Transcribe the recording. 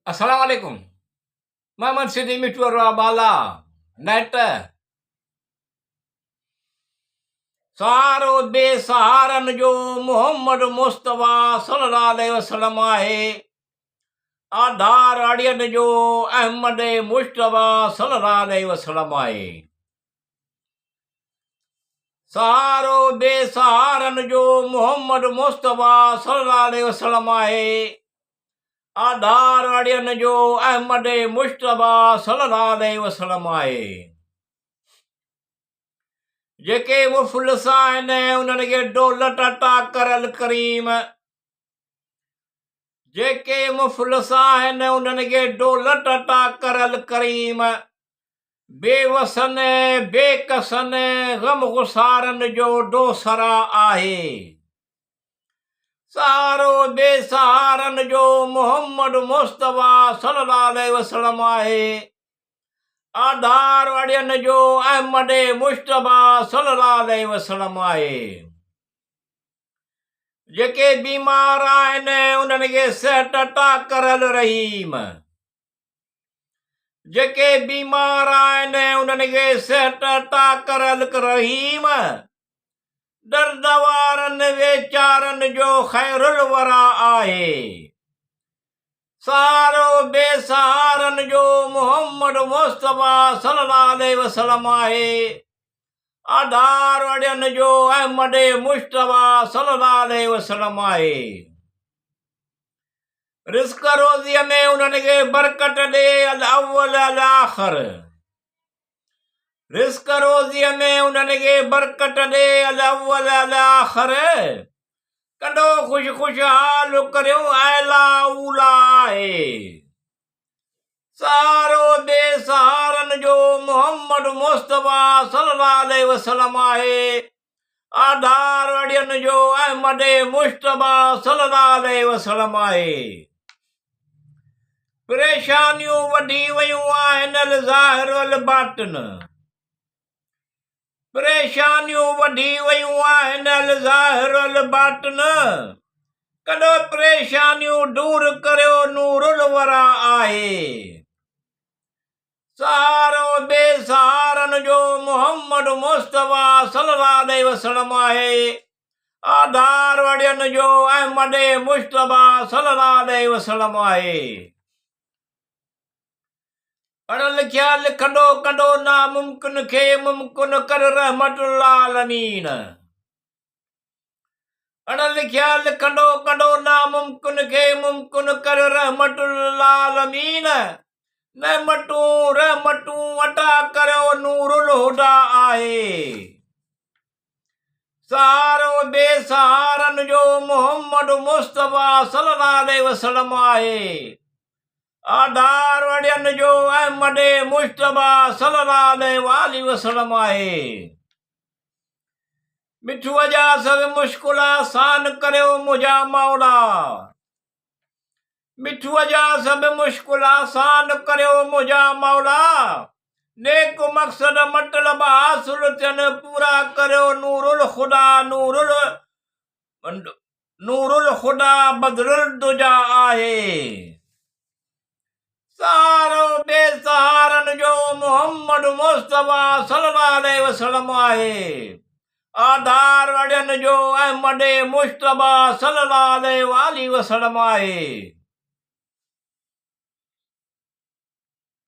Assalamualaikum. Maman Sidi Mitwara Bala. Neta. सारो बेसहारन जो मोहम्मद मुस्तफ़ा सल्लल्लाहु अलैहि वसल्लम आहे। आधार अड़ियन जो अहमद मुस्तफ़ा सल्लल्लाहु अलैहि वसल्लम आहे। सारो बेसहारन जो मोहम्मद मुस्तफ़ा सल्लल्लाहु अलैहि वसल्लम आहे। आधार अड़ियन जो अहमद मुस्तफ़ा सल्लल्लाहु अलैहि वसल्लम आहे। जेके मुफ़लिस आहिनि उन्हनि खे दौलत अता करल करीम। जेके मुफ़लिस आहिनि उन्हनि खे दौलत अता करल करीम। बेवसन बेकसन ग़म गुसारन जो दोसरा आहे। सारो बेसहारन जो मोहम्मद मुस्तफ़ा सल्लल्लाहु अलैहि वसल्लम आहे। आधार अड़ियन जो अहमद मुस्तफ़ा सल्लल्लाहु अलैहि वसल्लम आहे। जेके बीमार आहिनि उन्हनि खे सिहत अता करल रहीम। जेके बीमार आहिनि उन्हनि खे सिहत अता करल रहीम। दर्द वारनि वेचारनि जो ख़ैरुल वरा आहे। सारो बेसहारन जो मोहम्मद मुस्तफ़ा सल्लल्लाहु अलैहि वसल्लम आहे। आधार अड़ियन जो अहमद मुस्तफ़ा सल्लल्लाहु अलैहि वसल्लम आहे। रिज़्क़ रोज़ीअ में उन्हनि खे बरकत ॾे अल अव्वल अल आख़िर। रिज़्क़ रोज़ीअ में उन्हनि खे बरकत ॾे अल अव्वल अल आख़िर। कॾो खुशहाल करियो आला उला आहे। सारो बेसहारन जो मोहम्मद मुस्तफ़ा सल्लल्लाहु अलैहि वसल्लम आहे। आधार अड़ियन जो अहमद मुस्तफ़ा सल्लल्लाहु अलैहि वसल्लम आहे। परेशानियूं वधी वयूं आहिनि अल ज़ाहिर अल बातिन। परेशानियूं वधी वयूं आहिनि अल ज़ाहिर अल बातिन। कॾो परेशानियूं दूर करियो नूरुल वरा आहे। सारो बेसहारन जो मोहम्मद मुस्तफ़ा सल्लल्लाहु अलैहि वसल्लम आहे। आधार अड़ियन जो अहमद मुस्तफ़ा सल्लल्लाहु अलैहि वसल्लम आहे। पढ़ लिखिया लिखंदो कंदो नामुमकिन खे मुमकिन कर रहमतुल आलमीन। पढ़ लिखिया लिखंदो कंदो नामुमकिन खे मुमकिन कर रहमतुल आलमीन। रहमतूं अता करियो नूरुल हुदा आहे। सारो बेसहारन जो मोहम्मद मुस्तफ़ा सल्लल्लाहु अलैहि वसल्लम आहे। आधार अड़ियन जो अहमद मुस्तफ़ा सल्लल्लाहु अलैहि वसल्लम आहे। मिठूअ जा सभु मुश्किल आसान करियो मुंहिंजा मौला। मिठूअ जा सभु मुश्किल आसान करियो मुंहिंजा मौला। नेक मक़सद मतलब हासिल थियनि पूरा करियो नूरुल ख़ुदा बदरुल दुजा आहे। सारो बेसहारन जो मोहम्मद मुस्तफ़ा सल्लल्लाहु अलैहि वसल्लम आहे। आधार अड़ियन जो अहमद मुस्तफ़ा सल्लल्लाहु अलैहि वसल्लम आहे।